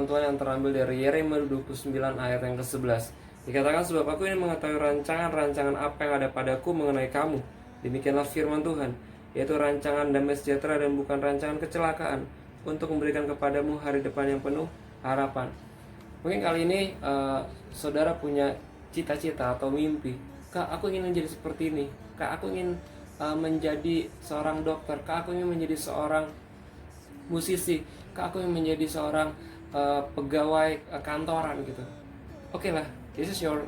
firman Tuhan yang terambil dari Yeremia 29 ayat yang ke-11. Dikatakan, sebab aku ini mengetahui rancangan-rancangan apa yang ada padaku mengenai kamu. Demikianlah firman Tuhan, yaitu rancangan damai sejahtera dan bukan rancangan kecelakaan, untuk memberikan kepadamu hari depan yang penuh harapan. Mungkin kali ini saudara punya cita-cita atau mimpi. Kak, aku ingin menjadi seperti ini. Kak, aku ingin menjadi seorang dokter. Kak, aku ingin menjadi seorang musisi. Kak, aku ingin menjadi seorang pegawai kantoran gitu. Oke lah, this is your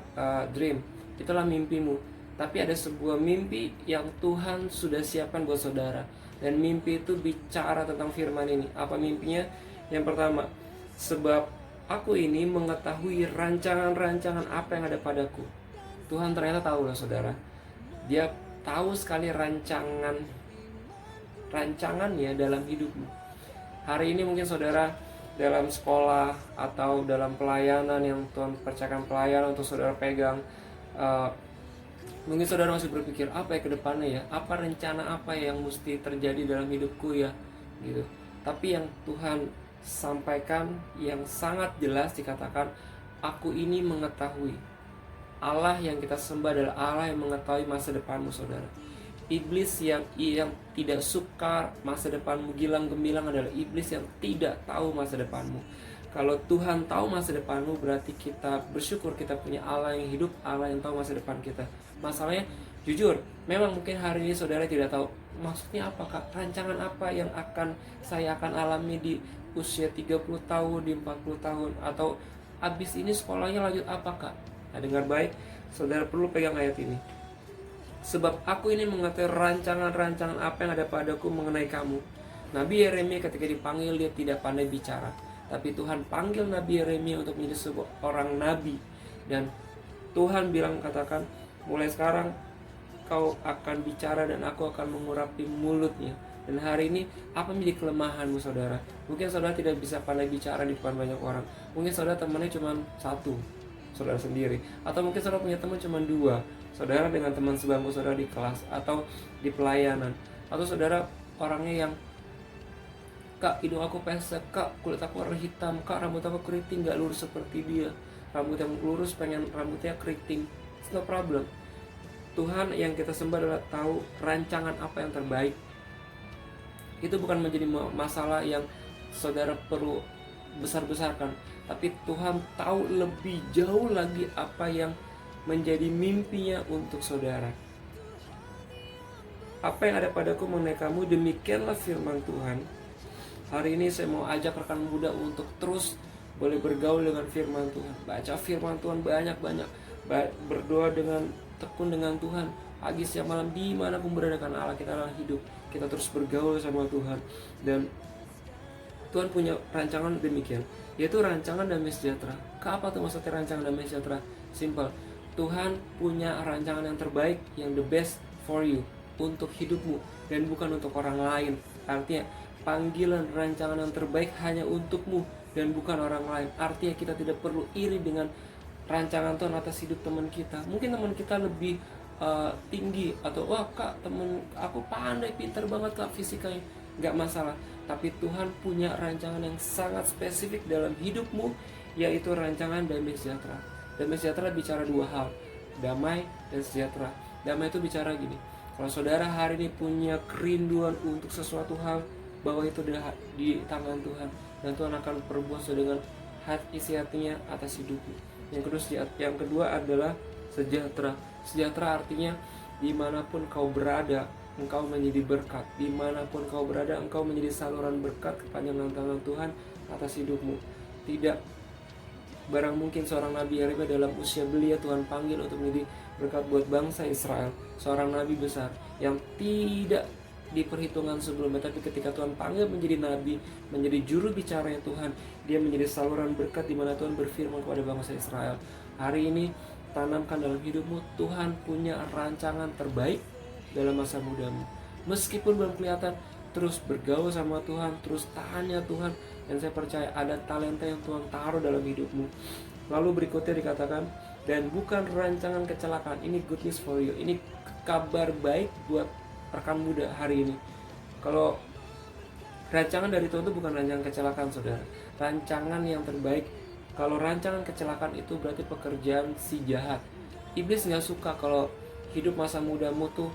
dream. Itulah mimpimu. Tapi ada sebuah mimpi yang Tuhan sudah siapkan buat saudara. Dan mimpi itu bicara tentang firman ini. Apa mimpinya? Yang pertama, sebab aku ini mengetahui rancangan-rancangan apa yang ada padaku. Tuhan ternyata tahu lah saudara. Dia tahu sekali rancangannya dalam hidupmu. Hari ini mungkin saudara dalam sekolah atau dalam pelayanan yang Tuhan percayakan pelayanan untuk saudara pegang. Mungkin saudara masih berpikir, apa ya ke depannya ya? Apa rencana apa yang mesti terjadi dalam hidupku ya? Gitu. Tapi yang Tuhan sampaikan yang sangat jelas dikatakan, aku ini mengetahui. Allah yang kita sembah adalah Allah yang mengetahui masa depanmu saudara. Iblis yang tidak suka masa depanmu gilang gemilang adalah iblis yang tidak tahu masa depanmu. Kalau Tuhan tahu masa depanmu, berarti kita bersyukur kita punya Allah yang hidup, Allah yang tahu masa depan kita. Masalahnya, jujur, memang mungkin hari ini saudara tidak tahu maksudnya apa Kak, rancangan apa yang saya akan alami di usia 30 tahun, di 40 tahun, atau habis ini sekolahnya lanjut apa Kak. Nah, dengar baik, saudara perlu pegang ayat ini. Sebab aku ini mengetahui rancangan-rancangan apa yang ada padaku mengenai kamu. Nabi Yeremia ketika dipanggil dia tidak pandai bicara, tapi Tuhan panggil Nabi Yeremia untuk menjadi sebuah orang nabi. Dan Tuhan bilang, katakan, mulai sekarang kau akan bicara dan aku akan mengurapi mulutnya. Dan hari ini apa menjadi kelemahanmu saudara? Mungkin saudara tidak bisa pandai bicara di depan banyak orang. Mungkin saudara temannya cuma satu, saudara sendiri. Atau mungkin saudara punya teman cuma dua, saudara dengan teman sebangku saudara di kelas atau di pelayanan. Atau saudara orangnya yang, Kak, hidung aku pesek, Kak, kulit aku warna hitam, Kak, rambut aku keriting, gak lurus seperti dia. Rambut yang lurus pengen rambutnya keriting. It's no problem. Tuhan yang kita sembah adalah tahu rancangan apa yang terbaik. Itu bukan menjadi masalah yang saudara perlu besar-besarkan, tapi Tuhan tahu lebih jauh lagi apa yang menjadi mimpinya untuk saudara. Apa yang ada padaku mengenai kamu, demikianlah firman Tuhan. Hari ini saya mau ajak rekan muda untuk terus boleh bergaul dengan firman Tuhan. Baca firman Tuhan banyak-banyak, berdoa dengan tekun dengan Tuhan, pagi siang malam, dimanapun berada, karena Allah kita adalah hidup. Kita terus bergaul sama Tuhan. Dan Tuhan punya rancangan demikian, yaitu rancangan damai sejahtera. Apa tuh maksudnya rancangan damai sejahtera? Simple. Tuhan punya rancangan yang terbaik, yang the best for you, untuk hidupmu, dan bukan untuk orang lain. Artinya panggilan rancangan yang terbaik hanya untukmu dan bukan orang lain. Artinya kita tidak perlu iri dengan rancangan Tuhan atas hidup teman kita. Mungkin teman kita lebih tinggi, atau wah Kak, temen aku pandai, pintar banget Kak fisikanya, nggak masalah. Tapi Tuhan punya rancangan yang sangat spesifik dalam hidupmu, yaitu rancangan damai sejahtera. Damai sejahtera bicara dua hal, damai dan sejahtera. Damai itu bicara gini, kalau saudara hari ini punya kerinduan untuk sesuatu hal, bahwa itu di tangan Tuhan, dan Tuhan akan perbuat sesuai dengan isi hatinya atas hidupmu. Yang kedua adalah sejahtera. Sejahtera artinya dimanapun kau berada, engkau menjadi berkat. Dimanapun kau berada, engkau menjadi saluran berkat kepanjangan tangan Tuhan atas hidupmu. Tidak barang mungkin seorang Nabi Yeremia dalam usia belia Tuhan panggil untuk menjadi berkat buat bangsa Israel. Seorang nabi besar yang tidak di perhitungan sebelumnya, tapi ketika Tuhan panggil menjadi nabi, menjadi juru bicaranya Tuhan, dia menjadi saluran berkat di mana Tuhan berfirman kepada bangsa Israel. Hari ini tanamkan dalam hidupmu, Tuhan punya rancangan terbaik dalam masa mudamu. Meskipun belum kelihatan, terus bergaul sama Tuhan, terus tanya Tuhan, dan saya percaya ada talenta yang Tuhan taruh dalam hidupmu. Lalu berikutnya dikatakan, dan bukan rancangan kecelakaan. Ini good news for you. Ini kabar baik buat rekan muda hari ini. Kalau Rancangan dari Tuhan itu bukan rancangan kecelakaan, saudara. Rancangan yang terbaik. Kalau rancangan kecelakaan itu berarti pekerjaan si jahat. Iblis nggak suka kalau hidup masa mudamu tuh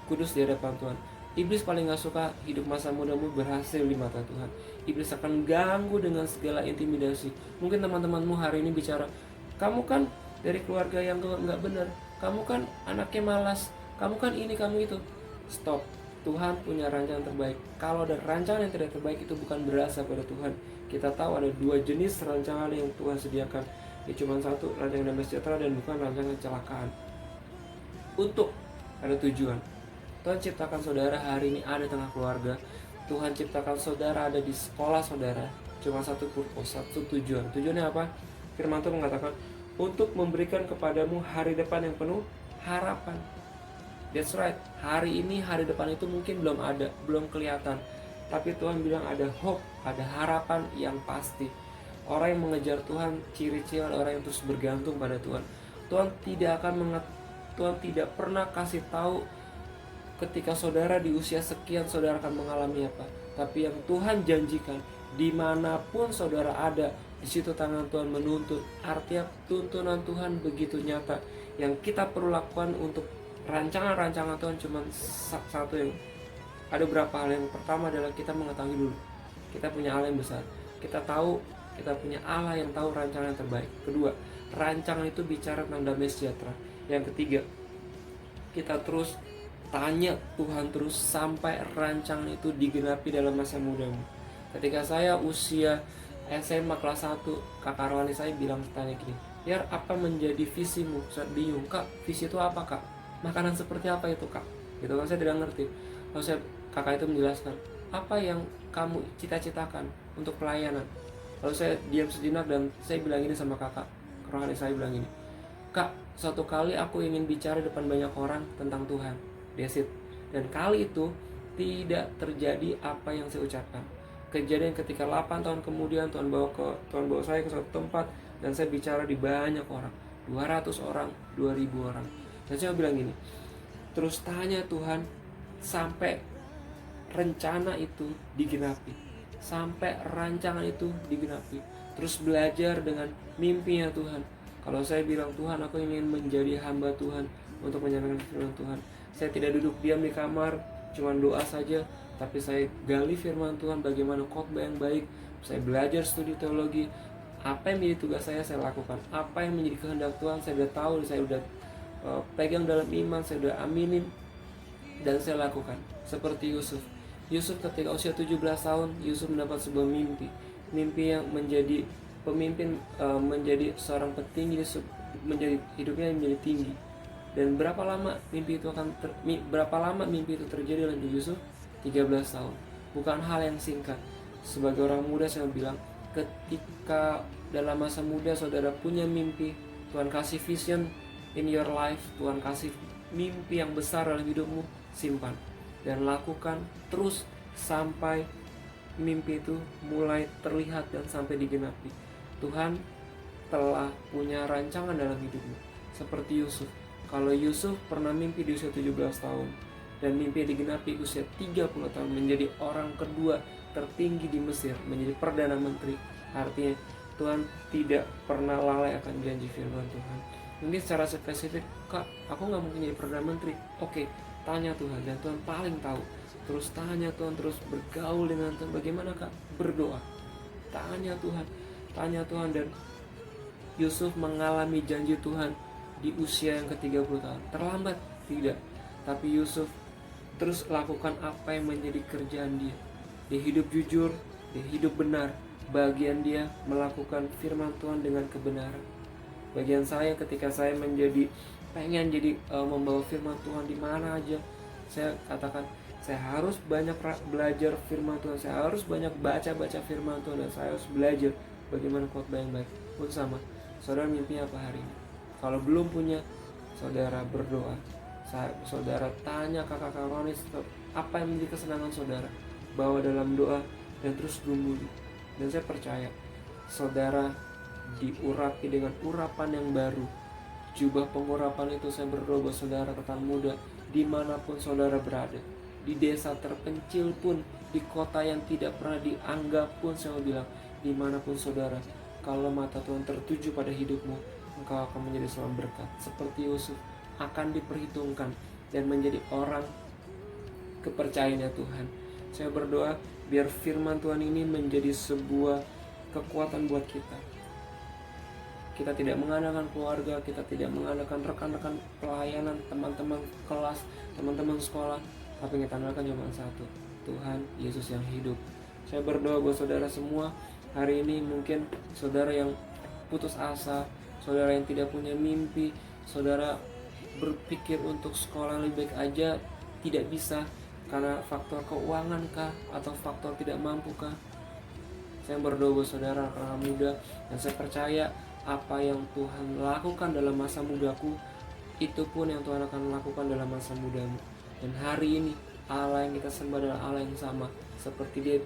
kudus di hadapan Tuhan. Iblis paling gak suka hidup masa mudamu berhasil di mata Tuhan. Iblis akan ganggu dengan segala intimidasi. Mungkin teman-temanmu hari ini bicara, kamu kan dari keluarga yang gak benar, kamu kan anaknya malas, kamu kan ini, kamu itu. Stop. Tuhan punya rancangan terbaik. Kalau ada rancangan yang tidak terbaik, itu bukan berasal pada Tuhan. Kita tahu ada 2 jenis rancangan yang Tuhan sediakan. Ini cuma satu, rancangan damai sejahtera, dan bukan rancangan kecelakaan. Untuk ada tujuan. Tuhan ciptakan saudara hari ini ada di tengah keluarga. Tuhan ciptakan saudara ada di sekolah saudara. Cuma satu purpose, satu tujuan. Tujuannya apa? Firman Tuhan mengatakan, untuk memberikan kepadamu hari depan yang penuh harapan. That's right. Hari ini, hari depan itu mungkin belum ada, belum kelihatan. Tapi Tuhan bilang ada hope, ada harapan yang pasti. Orang yang mengejar Tuhan, ciri-ciri orang yang terus bergantung pada Tuhan. Tuhan tidak pernah kasih tahu ketika saudara di usia sekian saudara akan mengalami apa. Tapi yang Tuhan janjikan, dimanapun saudara ada, di situ tangan Tuhan menuntut. Artinya tuntunan Tuhan begitu nyata. Yang kita perlu lakukan untuk rancangan-rancangan Tuhan cuma satu. Yang ada beberapa hal. Yang pertama adalah kita mengetahui dulu kita punya Allah yang besar. Kita tahu kita punya Allah yang tahu rancangan yang terbaik. Kedua, rancangan itu bicara tentang damai sejahtera. Yang ketiga, kita terus tanya Tuhan terus sampai rancangan itu digenapi dalam masa mudamu. Ketika saya usia SMA kelas 1, kakak rohani saya bilang tanya gini, "Biar apa menjadi visimu?" Saya bingung, "Kak, visi itu apa, Kak? Makanan seperti apa itu, Kak?" Gitu kan, saya tidak ngerti. Lalu kakak itu menjelaskan, "Apa yang kamu cita-citakan untuk pelayanan?" Lalu saya diam sejenak dan saya bilang ini sama kakak rohani saya, bilang ini, "Kak, suatu kali aku ingin bicara depan banyak orang tentang Tuhan." Desit. Dan kali itu tidak terjadi apa yang saya ucapkan. Kejadian ketika 8 tahun kemudian Tuhan bawa saya ke suatu tempat dan saya bicara di banyak orang, 200 orang, 2000 orang. Dan saya bilang gini, terus tanya Tuhan sampai rencana itu digenapi, sampai rancangan itu digenapi. Terus belajar dengan mimpinya Tuhan. Kalau saya bilang, Tuhan, aku ingin menjadi hamba Tuhan untuk menyampaikan firman Tuhan. Saya tidak duduk diam di kamar, cuma doa saja, tapi saya gali firman Tuhan, bagaimana khotbah yang baik. Saya belajar studi teologi. Apa yang menjadi tugas saya lakukan. Apa yang menjadi kehendak Tuhan, saya sudah tahu, saya sudah pegang dalam iman, saya sudah aminin, dan saya lakukan. Seperti Yusuf. Yusuf ketika usia 17 tahun, Yusuf mendapat sebuah mimpi. Mimpi yang menjadi pemimpin, menjadi seorang petinggi, menjadi hidupnya menjadi tinggi. Dan berapa lama mimpi itu terjadi dalam Yusuf? 13 tahun. Bukan hal yang singkat. Sebagai orang muda saya bilang, ketika dalam masa muda saudara punya mimpi, Tuhan kasih vision in your life, Tuhan kasih mimpi yang besar dalam hidupmu, simpan dan lakukan terus sampai mimpi itu mulai terlihat dan sampai digenapi. Tuhan telah punya rancangan dalam hidupmu. Seperti Yusuf. Kalau Yusuf pernah mimpi di usia 17 tahun dan mimpi digenapi usia 30 tahun, menjadi orang kedua tertinggi di Mesir, menjadi Perdana Menteri. Artinya Tuhan tidak pernah lalai akan janji firman Tuhan. Mungkin secara spesifik, "Kak, aku gak mungkin jadi Perdana Menteri." Oke, tanya Tuhan, dan Tuhan paling tahu. Terus tanya Tuhan, terus bergaul dengan Tuhan. Bagaimana, Kak? Berdoa. Tanya Tuhan. Dan Yusuf mengalami janji Tuhan di usia yang ke-30 tahun. Terlambat? Tidak. Tapi Yusuf terus lakukan apa yang menjadi kerjaan dia. Dia hidup jujur, dia hidup benar. Bagian dia melakukan firman Tuhan dengan kebenaran. Bagian saya ketika saya pengen jadi membawa firman Tuhan di mana aja, saya katakan saya harus banyak belajar firman Tuhan, saya harus banyak baca firman Tuhan, dan saya harus belajar bagaimana khotbah yang baik. Pun sama, saudara mimpinya apa hari ini? Kalau belum punya, saudara berdoa. Saudara tanya kakak-kakak rohani apa yang menjadi kesenangan saudara, bawa dalam doa dan terus gumuli. Dan saya percaya saudara diurapi dengan urapan yang baru. Jubah pengurapan itu saya berdoa buat saudara rekan muda, dimanapun saudara berada, di desa terpencil pun, di kota yang tidak pernah dianggap pun. Saya mau bilang, dimanapun saudara, kalau mata Tuhan tertuju pada hidupmu, engkau akan menjadi seorang berkat. Seperti Yusuf, akan diperhitungkan dan menjadi orang kepercayaannya Tuhan. Saya berdoa biar firman Tuhan ini menjadi sebuah kekuatan buat kita. Kita tidak mengandalkan keluarga, kita tidak mengandalkan rekan-rekan pelayanan, teman-teman kelas, teman-teman sekolah, tapi kita andalkan cuma satu, Tuhan Yesus yang hidup. Saya berdoa buat saudara semua, hari ini mungkin saudara yang putus asa, saudara yang tidak punya mimpi, saudara berpikir untuk sekolah lebih baik aja tidak bisa karena faktor keuangan kah atau faktor tidak mampu kah. Saya berdoa buat saudara anak muda, dan saya percaya apa yang Tuhan lakukan dalam masa mudaku, itu pun yang Tuhan akan lakukan dalam masa mudamu. Dan hari ini Allah yang kita sembah adalah Allah yang sama. Seperti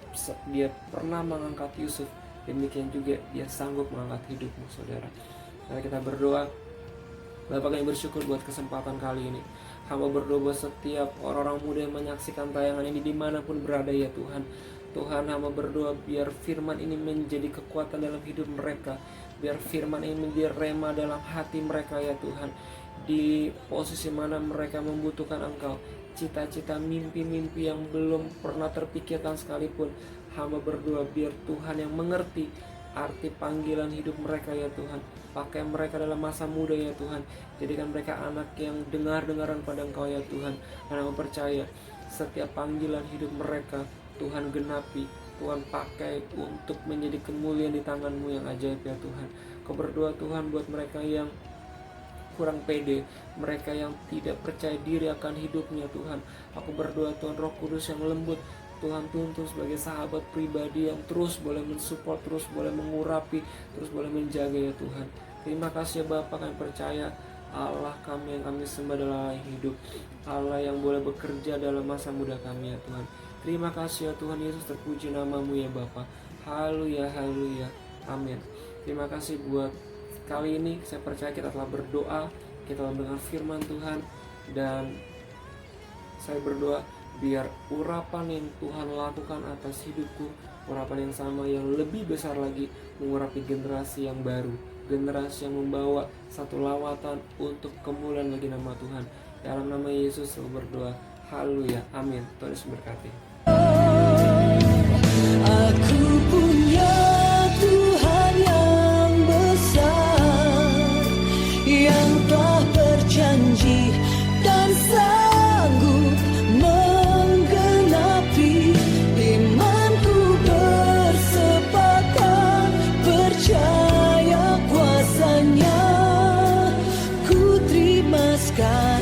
dia pernah mengangkat Yusuf, demikian juga dia sanggup mengangkat hidupmu saudara. Mari kita berdoa. Bapa, kami bersyukur buat kesempatan kali ini. Hamba berdoa buat setiap orang-orang muda yang menyaksikan tayangan ini dimanapun berada ya Tuhan. Tuhan, hamba berdoa biar firman ini menjadi kekuatan dalam hidup mereka. Biar firman ini menjadi rema dalam hati mereka ya Tuhan. Di posisi mana mereka membutuhkan Engkau, cita-cita, mimpi-mimpi yang belum pernah terpikirkan sekalipun, hamba berdoa biar Tuhan yang mengerti arti panggilan hidup mereka ya Tuhan. Pakai mereka dalam masa muda ya Tuhan. Jadikan mereka anak yang dengar-dengaran pada Engkau ya Tuhan. Dan hamba percaya setiap panggilan hidup mereka Tuhan genapi, Tuhan pakai untuk menjadi kemuliaan di tangan-Mu yang ajaib ya Tuhan. Kau berdoa Tuhan buat mereka yang kurang pede, mereka yang tidak percaya diri akan hidupnya Tuhan. Aku berdoa Tuhan, Roh Kudus yang lembut Tuhan tuntun sebagai sahabat pribadi yang terus boleh mensupport, terus boleh mengurapi, terus boleh menjaga ya Tuhan. Terima kasih ya Bapa, kami percaya Allah kami yang kami sembah adalah Allah yang hidup, Allah yang boleh bekerja dalam masa muda kami ya Tuhan. Terima kasih ya Tuhan Yesus, terpuji nama-Mu ya Bapa. Haleluya, haleluya, amin. Terima kasih buat kali ini. Saya percaya kita telah berdoa, kita telah mendengar firman Tuhan, dan saya berdoa biar urapan yang Tuhan lakukan atas hidupku, urapan yang sama yang lebih besar lagi, mengurapi generasi yang baru, generasi yang membawa satu lawatan untuk kemuliaan bagi nama Tuhan. Dalam nama Yesus saya berdoa, haleluya, amin. Tuhan Yesus berkati. Aku punya Tuhan yang besar, yang telah berjanji dan sanggup menggenapi imanku, bersepakat percaya kuasa-Nya, ku terima sekali.